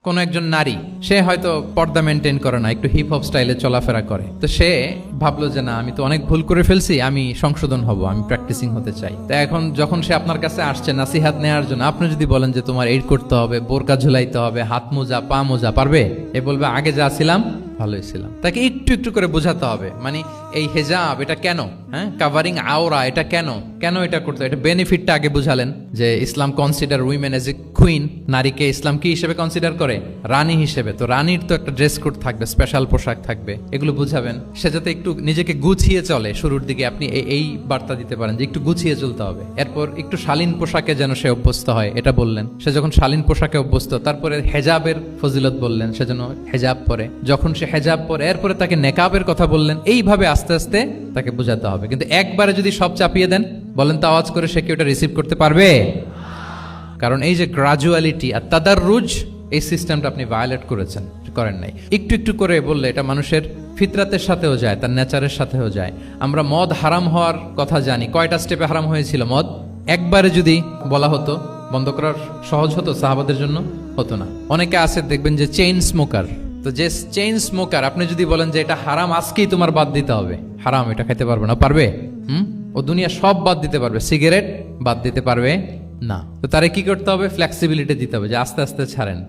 কোন একজন নারী, সে হয়তো পর্দা মেনটেন করে না, একটু হিপ হপ স্টাইলে চলাফেরা করে, তো সে ভাবলো যে না, আমি তো অনেক ভুল করে ফেলছি, আমি সংশোধন হব, আমি প্র্যাকটিসিং হতে চাই। তো এখন যখন সে আপনার কাছে আসছে নাসিহাত নেওয়ার জন্য, আপনি যদি বলেন যে তোমার এই করতে হবে, বোরকা ঝুলাইতে হবে, হাত মোজা পা মোজা, পারবে? এ বলবে আগে যা ছিলাম ভালোই ছিলাম। তাকে একটু একটু করে বোঝাতে হবে, মানে এই হেজাব এটা কেন, হ্যাঁ, কাভারিং আওরা এটা কেন, কেন এটা করতে, এটা বেনিফিটটা আগে বুঝালেন যে Islam consider women as a queen, নারীকে ইসলাম কি হিসেবে কনসিডার করে? রানী হিসেবে। তো রানীর তো একটা ড্রেস কোড থাকবে, স্পেশাল পোশাক থাকবে, এগুলো বুঝাবেন। সে যাতে একটু নিজেকে গুছিয়ে চলে, শুরুর দিকে আপনি এই বার্তা দিতে পারেন যে একটু গুছিয়ে চলতে হবে। এরপর একটু শালীন পোশাকে যেন সে অভ্যস্ত হয়, এটা বললেন। সে যখন শালীন পোশাকে অভ্যস্ত, তারপরে হেজাবের ফজিলত বললেন, সে যেন হেজাব পরে। যখন সে হেজাব পরে, এরপরে তাকে নেকাবের কথা বললেন। এইভাবে আস্তে আস্তে তাকে বোঝাতে হবে। কিন্তু একবারে যদি সব চাপিয়ে দেন, বলেন তো আওয়াজ করে, সে কি ওটা রিসিভ করতে পারবে? কারণ এই যে গ্রাজুয়ালিটি আর তাদাররুজ, এই সিস্টেমটা আপনি ভায়োলেট করেছেন, করেন নাই। একটু একটু করে বললে এটা মানুষের ফিতরাতের সাথেও যায়, তার নেচারের সাথেও যায়। আমরা মদ হারাম হওয়ার কথা জানি, কয়টা স্টেপে হারাম হয়েছিল মদ? একবারে যদি বলা হতো বন্ধ করার সহজ হতো সাহাবাদের জন্য? হতো না। অনেকে আছে দেখবেন যে চেইন স্মোকার, তো যে চেইন স্মোকার, আপনি যদি বলেন যে এটা হারাম, আজকেই তোমার বাদ দিতে হবে, হারাম, এটা খেতে পারবে না, পারবে? ও দুনিয়া সব বাদ দিতে পারবে, সিগারেট বাদ দিতে পারবে না। তো তারে কি করতে হবে? ফ্লেক্সিবিলিটি দিতে হবে, যে আস্তে আস্তে ছাড়েন।